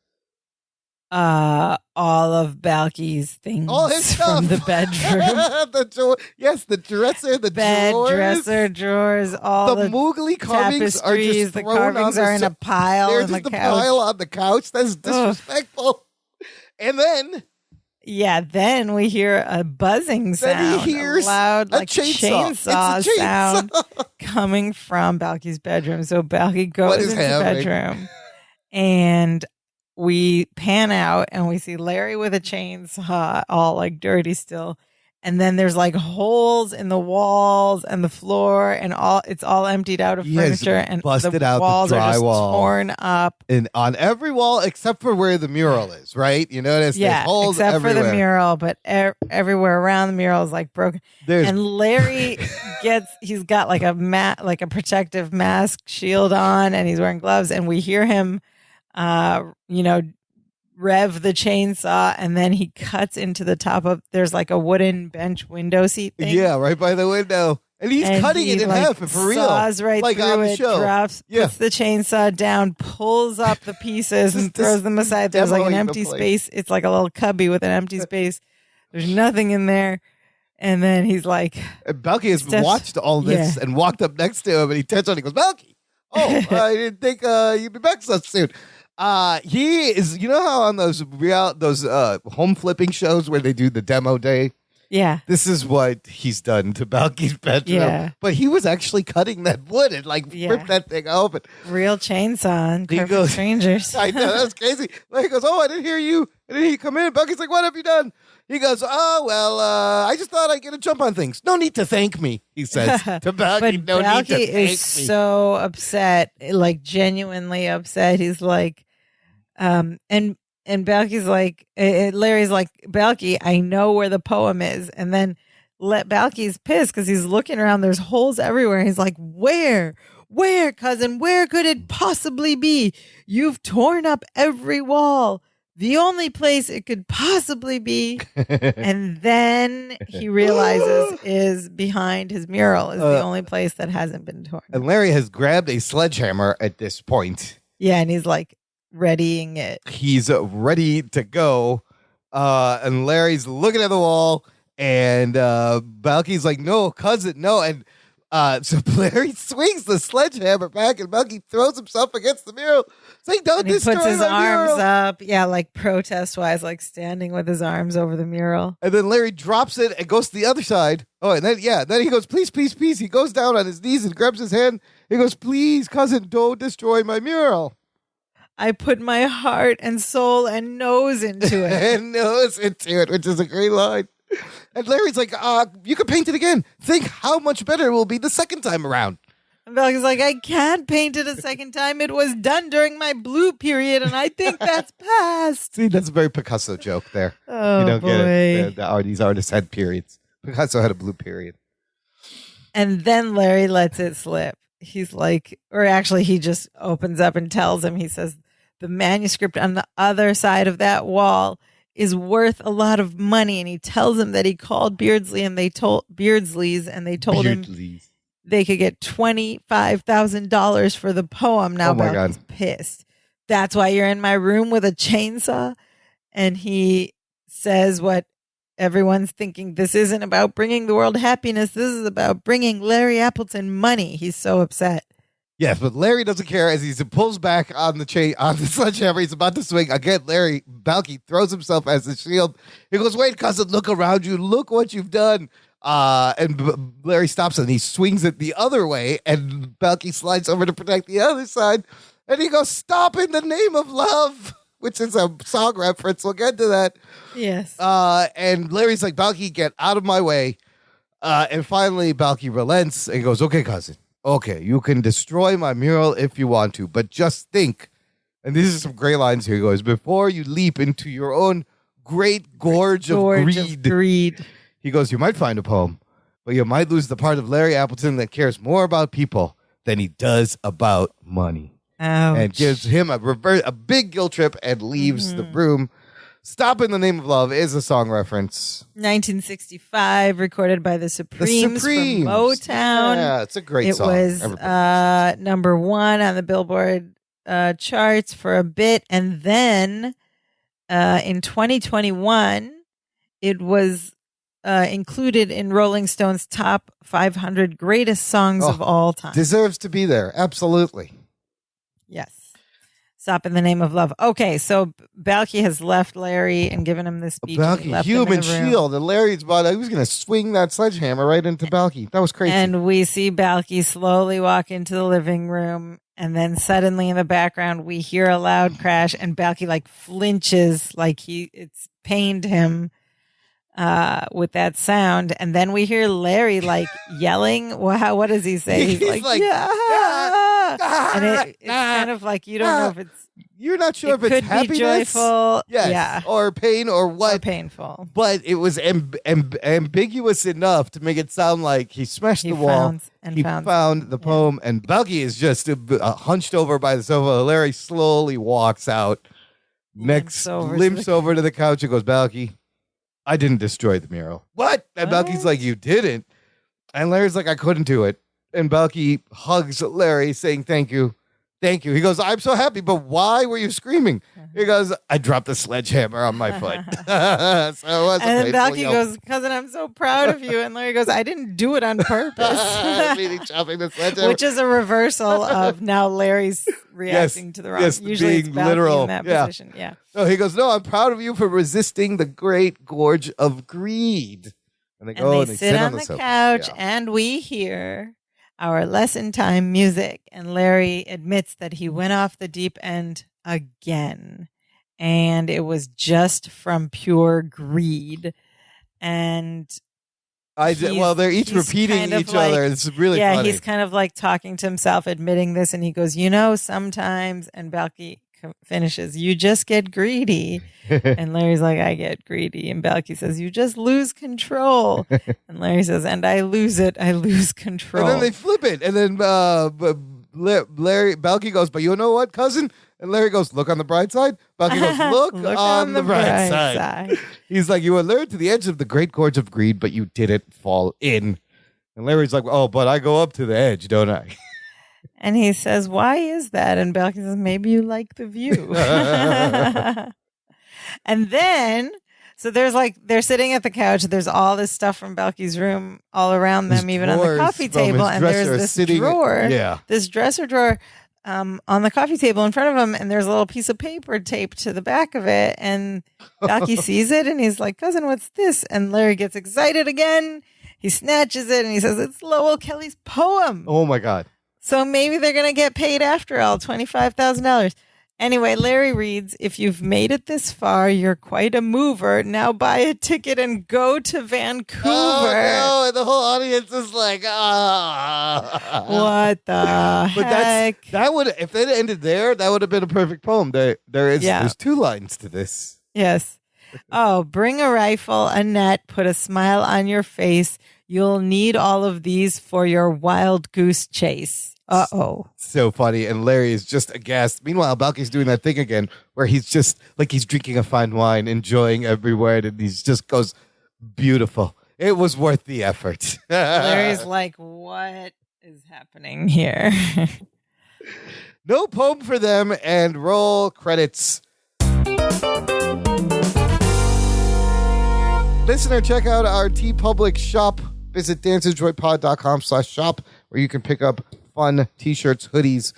All of Balky's things All his stuff from the bedroom. The dresser, the bed, drawers. dresser, drawers, all the moogly carvings are just the thrown carvings on are in a pile There's on the just a couch. pile on the couch. That's disrespectful. And then... Yeah, then we hear a buzzing sound. Then he hears a loud, like chainsaw. chainsaw It's a sound chainsaw. coming from Balky's bedroom. So Balky goes into the happening? bedroom, and we pan out, and we see Larry with a chainsaw, all like dirty still. And then there's like holes in the walls and the floor, and it's all emptied out of furniture, and busted the out walls the are just drywall. torn up. And on every wall except for where the mural is, right? You notice Yeah, there's holes except everywhere. for the mural, but everywhere around the mural is like broken. And Larry he's got like a protective mask shield on, and he's wearing gloves, and we hear him, rev the chainsaw, and then he cuts into the top of, there's like a wooden bench window seat thing. Yeah, right by the window. And he's cutting it in half for real. Saws right like through on the it, show. puts the chainsaw down, pulls up the pieces and throws them aside. There's like an empty space. It's like a little cubby with an empty space. There's nothing in there. And then he's like... Balky has watched all this and walked up next to him, and he turns on and he goes, Balky, I didn't think you'd be back so soon. He is, you know how on those home flipping shows where they do the demo day? Yeah. This is what he's done to Balky's bedroom. Yeah. But he was actually cutting that wood and ripped that thing open. Real chainsaw and perfect strangers. I know, that's crazy. He goes, I didn't hear you. I didn't hear you come in. Balky's like, what have you done? He goes, I just thought I'd get a jump on things. No need to thank me, he says to Balky. But no Balky need to thank is so upset, like genuinely upset. He's like, and Balky's like, Larry's like, Balky, I know where the poem is. And then Balky's pissed because he's looking around. There's holes everywhere. He's like, where, cousin? Where could it possibly be? You've torn up every wall. The only place it could possibly be. And then he realizes is behind his mural is the only place that hasn't been torn. And Larry has grabbed a sledgehammer at this point. Yeah, and he's like, readying it. He's ready to go. And Larry's looking at the wall, and Balky's like, no, cousin, no. And so Larry swings the sledgehammer back, and Balky throws himself against the mural, saying, don't destroy my mural. He puts his arms up, like protest-wise, like standing with his arms over the mural. And then Larry drops it and goes to the other side. Oh, and then he goes, please, please, please. He goes down on his knees and grabs his hand. He goes, please, cousin, don't destroy my mural. I put my heart and soul and nose into it. Which is a great line. And Larry's like, you can paint it again. Think how much better it will be the second time around. And Balky's like, I can't paint it a second time. It was done during my blue period, and I think that's past. See, that's a very Picasso joke there. Oh, you don't boy. get it. These artists had periods. Picasso had a blue period. And then Larry lets it slip. He's like, or actually he just opens up and tells him, he says, the manuscript on the other side of that wall is worth a lot of money. And he tells him that he called Beardsley's and they told him they could get $25,000 for the poem. Now Balky's pissed. That's why you're in my room with a chainsaw. And he says what everyone's thinking. This isn't about bringing the world happiness. This is about bringing Larry Appleton money. He's so upset. Yes, but Larry doesn't care as he pulls back on the sledgehammer. He's about to swing. Again, Balky throws himself as a shield. He goes, wait, cousin, look around you. Look what you've done. And Larry stops and he swings it the other way. And Balky slides over to protect the other side. And he goes, stop in the name of love, which is a song reference. We'll get to that. Yes. And Larry's like, Balky, get out of my way. And finally, Balky relents and goes, okay, cousin. Okay, you can destroy my mural if you want to, but just think, and these are some great lines here. He goes, before you leap into your own great gorge of greed. He goes, you might find a poem, but you might lose the part of Larry Appleton that cares more about people than he does about money. Ouch. And gives him a big guilt trip and leaves the room. Stop in the Name of Love is a song reference. 1965, recorded by the Supremes. From Motown. Yeah, it's a great song. It was number 1 on the Billboard charts for a bit. And then in 2021, it was included in Rolling Stone's top 500 greatest songs of all time. Deserves to be there. Absolutely. Yes. Stop in the Name of Love. Okay, so Balky has left Larry and given him this speech. Balky, human shield. And Larry's about, he was going to swing that sledgehammer right into Balky. That was crazy. And we see Balky slowly walk into the living room. And then suddenly in the background, we hear a loud crash. And Balky flinches like it's pained him with that sound. And then we hear Larry yelling. Wow, what does he say? He's like yeah. And it's kind of you don't know if it's... You're not sure if it's happiness. Could be joyful. Yes. Yeah. Or pain or what. Or painful. But it was ambiguous enough to make it sound like he smashed the wall. He found the poem. And Balky is just hunched over by the sofa. Larry slowly walks out. Limps over to the couch and goes, Balky, I didn't destroy the mural. What? And Balky's like, you didn't. And Larry's like, I couldn't do it. And Balky hugs Larry saying, thank you. Thank you. He goes, I'm so happy, but why were you screaming? He goes, I dropped the sledgehammer on my foot. So it was and then Balky goes, cousin, I'm so proud of you. And Larry goes, I didn't do it on purpose. Meaning chopping the sledgehammer. Which is a reversal of now Larry's reacting to the wrong. Yes, usually being it's Balky literal. in that position. Yeah. So he goes, no, I'm proud of you for resisting the great gorge of greed. And they go and they sit on the couch and we hear our lesson time music, and Larry admits that he went off the deep end again, and it was just from pure greed. And they're each repeating each other. It's really funny. Yeah, he's kind of talking to himself, admitting this, and he goes, sometimes, and Balky finishes, you just get greedy. And Larry's like, I get greedy. And Balky says, you just lose control. And Larry says, and I lose control. And then they flip it. And then Balky goes, but you know what, cousin? And Larry goes, look on the bright side. Balky goes, look on the bright side. He's like, you were lured to the edge of the great gorge of greed, but you didn't fall in. And Larry's like, oh, but I go up to the edge, don't I? And he says, why is that? And Balky says, maybe you like the view. And then, so there's they're sitting at the couch. There's all this stuff from Balky's room all around them, even on the coffee table. And there's this drawer, this dresser drawer on the coffee table in front of him. And there's a little piece of paper taped to the back of it. And Balky sees it and he's like, cousin, what's this? And Larry gets excited again. He snatches it and he says, it's Lowell Kelly's poem. Oh, my God. So maybe they're going to get paid after all, $25,000. Anyway, Larry reads, if you've made it this far, you're quite a mover. Now buy a ticket and go to Vancouver. Oh, no. And the whole audience is like, What the heck? That would, if it ended there, that would have been a perfect poem. There's 2 lines to this. Yes. Oh, bring a rifle, a net, put a smile on your face. You'll need all of these for your wild goose chase. Uh-oh. So funny. And Larry is just aghast. Meanwhile, Balky's doing that thing again where he's just like he's drinking a fine wine, enjoying every word, and he just goes, beautiful. It was worth the effort. Larry's like, what is happening here? No poem for them, and roll credits. Listener, check out our TeePublic shop. Visit dancesjoypod.com/shop where you can pick up fun t-shirts, hoodies,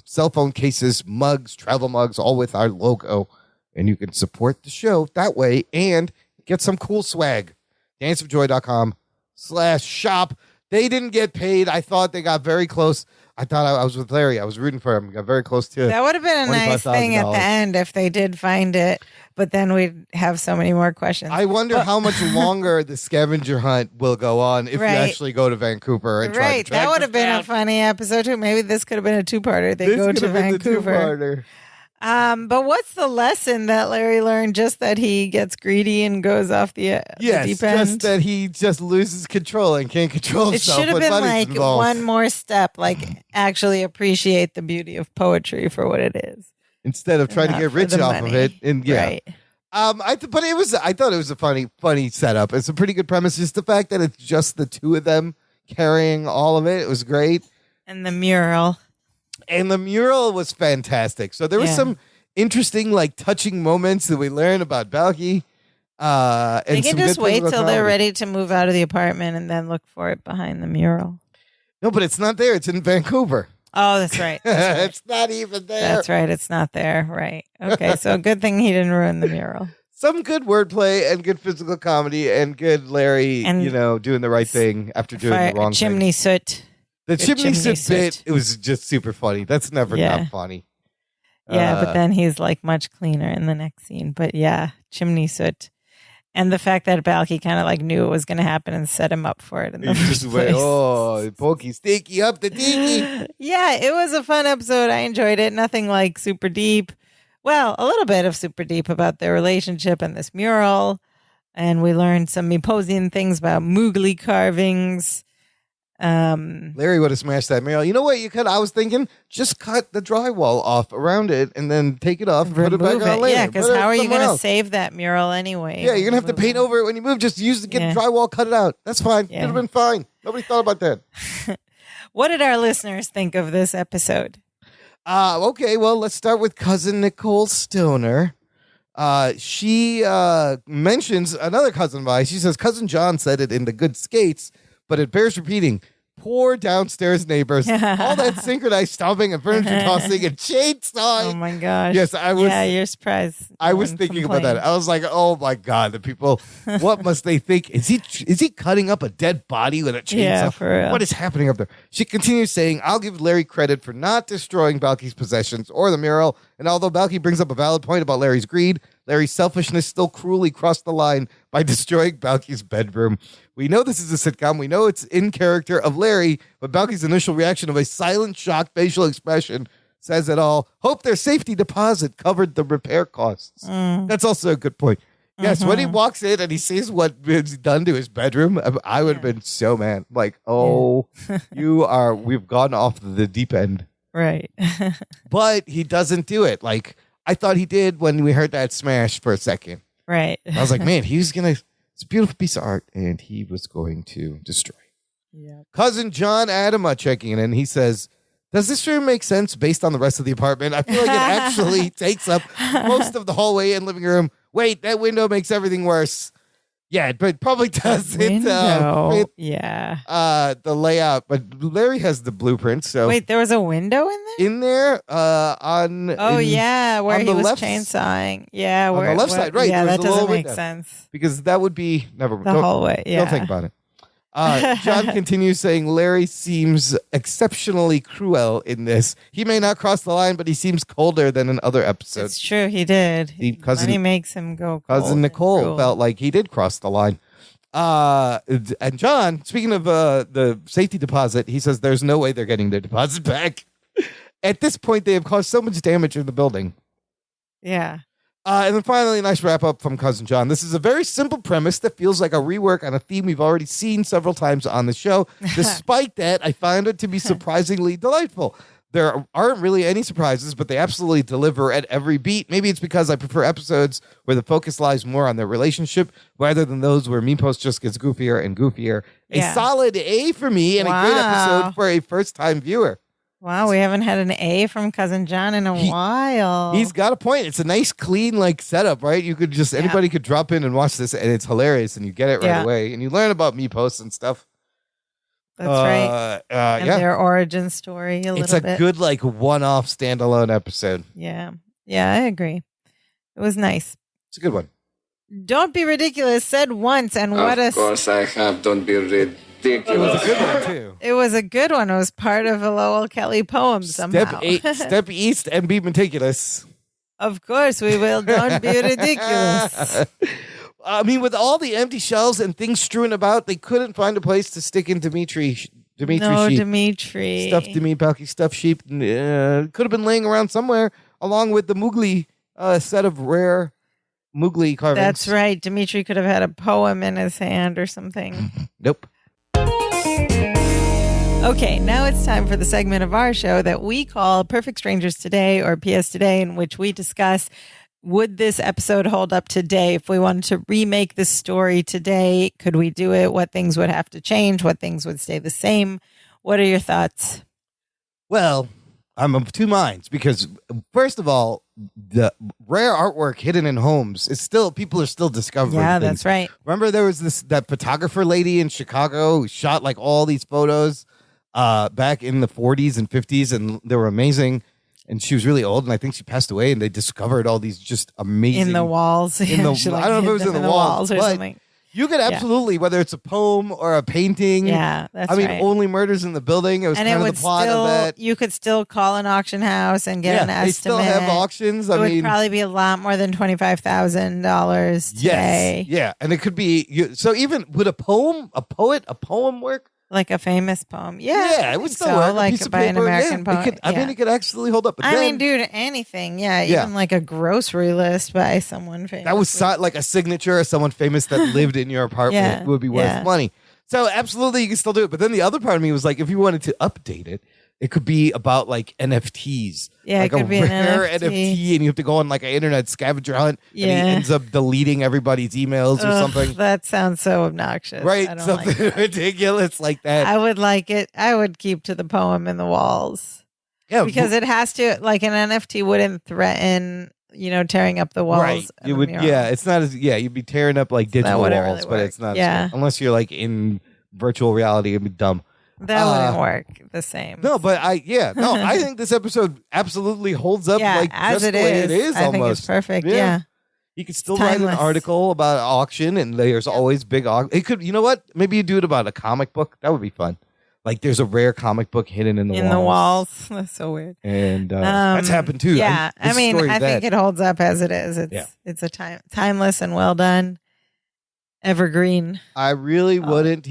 cell phone cases, mugs, travel mugs, all with our logo. And you can support the show that way and get some cool swag. danceofjoy.com/shop. They didn't get paid. I thought they got very close. I thought I was with Larry. I was rooting for him. Got very close to it. That would have been a nice thing at the $25,000. end if they did find it, but then we'd have so many more questions. I wonder how much longer the scavenger hunt will go on if you actually go to Vancouver and try to track that would have been down. a funny episode too. Maybe this could have been a two-parter. They go to Vancouver. But what's the lesson that Larry learned? Just that he gets greedy and goes off the deep end? Just that he just loses control and can't control himself. It should have been like one more step, like actually appreciate the beauty of poetry for what it is. Instead of trying to get rich off of it. And Right. I thought it was a funny setup. It's a pretty good premise. Just the fact that it's just the two of them carrying all of it. It was great. And the mural. And the mural was fantastic. So there was some interesting, like, touching moments that we learned about Balky. They can just wait till they're ready to move out of the apartment and then look for it behind the mural. No, but it's not there. It's in Vancouver. Oh, that's right. That's right. It's not even there. That's right. It's not there. Right. Okay. So good thing he didn't ruin the mural. Some good wordplay and good physical comedy and good Larry, And doing the right thing after doing the wrong chimney thing. soot. The chimney soot soot. bit, it was just super funny. That's never not funny. Yeah, but then he's like much cleaner in the next scene. But yeah, chimney soot. And the fact that Balky kind of like knew it was going to happen and set him up for it in the first place. Pokey stinky up the dinky. Yeah, it was a fun episode. I enjoyed it. Nothing like super deep. Well, a little bit of super deep about their relationship and this mural. And we learned some Meposian things about Moogly carvings. Larry would have smashed that mural. You know what you could? I was thinking, just cut the drywall off around it and then take it off and put it back on later. Yeah, because how are you going to save that mural anyway? Yeah, you're going to have to paint over it when you move. Just get drywall, cut it out. That's fine. It would have been fine. Nobody thought about that. What did our listeners think of this episode? Okay, well, let's start with cousin Nicole Stoner. She mentions another cousin of mine. She says, Cousin John said it in The Good Skates, but it bears repeating. Poor downstairs neighbors. All that synchronized stomping and furniture tossing and chainsawing. Oh my gosh. Yes, I was. Yeah, you're surprised. I was thinking about that. I was like, oh my God, the people, what must they think? Is he cutting up a dead body with a chainsaw? Yeah, for real. What is happening up there? She continues saying, I'll give Larry credit for not destroying Balky's possessions or the mural. And although Balky brings up a valid point about Larry's greed, Larry's selfishness still cruelly crossed the line by destroying Balky's bedroom. We know this is a sitcom. We know it's in character of Larry, but Balky's initial reaction of a silent, shocked facial expression says it all. Hope their safety deposit covered the repair costs. That's also a good point. Yes, when he walks in and he sees what is done to his bedroom, I would have been so mad. Like, we've gone off the deep end. Right. But he doesn't do it. Like, I thought he did when we heard that smash for a second. Right. I was like, man, it's a beautiful piece of art, and he was going to destroy. Yeah. Cousin John Adama checking in, he says, does this room make sense based on the rest of the apartment? I feel like it actually takes up most of the hallway and living room. Wait, that window makes everything worse. Yeah, but it probably does. The layout. But Larry has the blueprint. So wait, there was a window in there? In there, where he was chainsawing. Yeah, on the left side, right. Yeah, that doesn't make window. sense. Because that would be the hallway. Yeah. Don't think about it. John continues saying Larry seems exceptionally cruel in this. He may not cross the line, but he seems colder than in other episodes. It's true, he did. Money makes him go cold. Cousin Nicole felt like he did cross the line. And John, speaking of the safety deposit, he says there's no way they're getting their deposit back. At this point, they have caused so much damage in the building. Yeah. And then finally, a nice wrap up from Cousin John. This is a very simple premise that feels like a rework on a theme we've already seen several times on the show. Despite that, I found it to be surprisingly delightful. There aren't really any surprises, but they absolutely deliver at every beat. Maybe it's because I prefer episodes where the focus lies more on their relationship rather than those where Meepos just gets goofier and goofier. Yeah. A solid A for me and a great episode for a first-time viewer. Wow, we haven't had an A from Cousin John in a while. He's got a point. It's a nice, clean, setup, right? You could just, anybody could drop in and watch this, and it's hilarious, and you get it right away. And you learn about Meepos and stuff. That's right. And their origin story a little bit. It's a good, one-off standalone episode. Yeah. Yeah, I agree. It was nice. It's a good one. Don't be ridiculous said once, and Of course I have. Don't be It was a good one, too. It was a good one. It was part of a Lowell Kelly poem somehow. Step east and be meticulous. Of course we will. Don't be ridiculous. I mean, with all the empty shelves and things strewn about, they couldn't find a place to stick in Dimitri sheep. Stuffed Demi Palki stuffed sheep. Could have been laying around somewhere along with the Mowgli set of rare Mowgli carvings. That's right. Dimitri could have had a poem in his hand or something. Nope. Okay, now it's time for the segment of our show that we call Perfect Strangers Today, or PS Today, in which we discuss, would this episode hold up today? If we wanted to remake this story today, could we do it? What things would have to change? What things would stay the same? What are your thoughts? Well, I'm of two minds because, first of all, the rare artwork hidden in homes is still, people are still discovering. Yeah, things. that's right. Remember there was that photographer lady in Chicago who shot like all these photos back in the 40s and 50s, and they were amazing. And she was really old, and I think she passed away, and they discovered all these just amazing... In the walls. I don't know if it was in the walls, or but something. You could absolutely, whether it's a poem or a painting. Yeah, that's right. I mean, Only Murders in the Building. It was kind of the plot of that. You could still call an auction house and get an estimate. They still have auctions. It would probably be a lot more than $25,000 today. Yes, yeah. And it could be, so even would a poem work? Like a famous poem. Yeah, it would still work. Like piece of by an paper. American poet. I mean, it could actually hold up. But I mean, dude, anything. Yeah, even like a grocery list by someone famous. That was like a signature of someone famous that lived in your apartment would be worth money. So absolutely, you can still do it. But then the other part of me was like, if you wanted to update it, it could be about like NFTs. Yeah, like it could be an rare NFT. and you have to go on like an internet scavenger hunt. Yeah. And he ends up deleting everybody's emails or something. That sounds so obnoxious. Right, I don't something like ridiculous like that. I would like it. I would keep to the poem in the walls. Yeah, because it has to, like an NFT wouldn't threaten, tearing up the walls. Right. You would, it's not as, you'd be tearing up like digital walls, really but it's not, unless you're like in virtual reality, it'd be dumb. That wouldn't work the same. No, but I think this episode absolutely holds up like as just the way it is. I think it's perfect. Yeah. You could still write an article about an auction, and there's always big auction. It could, you know what? Maybe you do it about a comic book. That would be fun. Like there's a rare comic book hidden in the walls. In the walls. That's so weird. And that's happened too. Yeah. I think it holds up as it is. It's a timeless and well done. Evergreen. I really wouldn't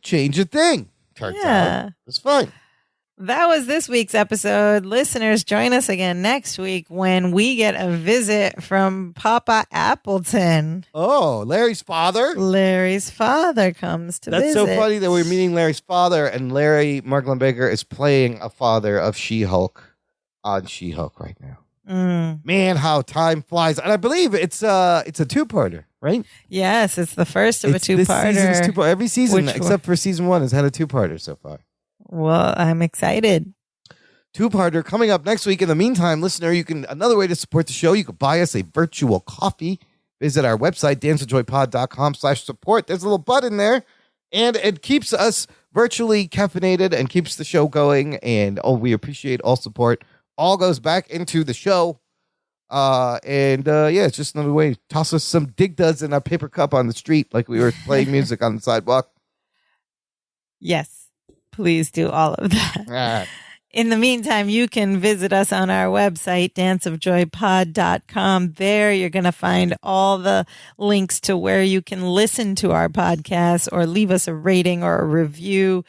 change a thing. Turns out it's fine. That was this week's episode. Listeners, join us again next week when we get a visit from Papa Appleton. Oh, Larry's father? Larry's father comes to visit. That's so funny that we're meeting Larry's father, and Larry Margolin Baker is playing a father of She-Hulk on She-Hulk right now. Man, how time flies. And I believe it's a two-parter, right? Yes, it's the first of a two-parter. This season's every season, except for season 1, has had a two-parter so far. Well, I'm excited. Two-parter coming up next week. In the meantime, listener, another way to support the show, you could buy us a virtual coffee. Visit our website, danceofjoypod.com/support. There's a little button there, and it keeps us virtually caffeinated and keeps the show going. And we appreciate all support. All goes back into the show. It's just another way to toss us some dig duds in our paper cup on the street like we were playing music on the sidewalk. Yes. Please do all of that. In the meantime, you can visit us on our website, danceofjoypod.com. There you're going to find all the links to where you can listen to our podcast or leave us a rating or a review.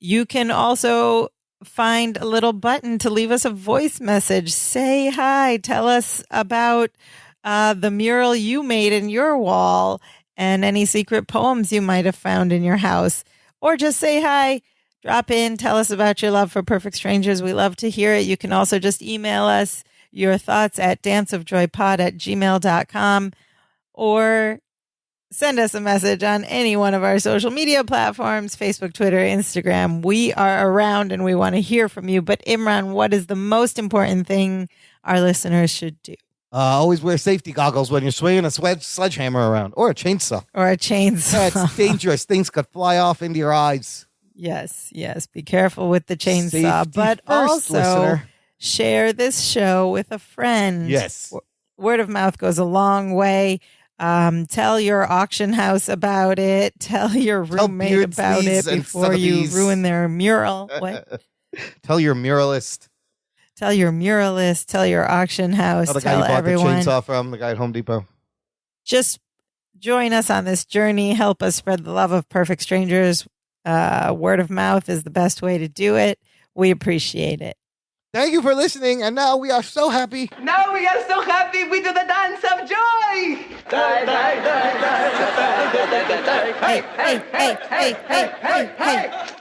You can also find a little button to leave us a voice message. Say hi. Tell us about the mural you made in your wall and any secret poems you might have found in your house. Or just say hi. Drop in, tell us about your love for Perfect Strangers. We love to hear it. You can also just email us your thoughts at danceofjoypod@gmail.com or send us a message on any one of our social media platforms, Facebook, Twitter, Instagram. We are around and we want to hear from you. But Imran, what is the most important thing our listeners should do? Always wear safety goggles when you're swinging a sledgehammer around or a chainsaw. That's dangerous. Things could fly off into your eyes. Yes. Be careful with the chainsaw, Safety but first, also listener. Share this show with a friend. Yes. Word of mouth goes a long way. Tell your auction house about it. Tell your roommate Beards, about Lees, it and before you Sotheby's. ruin their mural. What? Tell your muralist. Tell your muralist. Tell your auction house. Tell the guy Tell you bought everyone. the chainsaw from, the guy at Home Depot. Just join us on this journey. Help us spread the love of perfect strangers. Word of mouth is the best way to do it. We appreciate it. Thank you for listening, and now we are so happy. Now we are so happy we do the dance of joy. Hey, hey, hey, hey, hey, hey, hey, hey.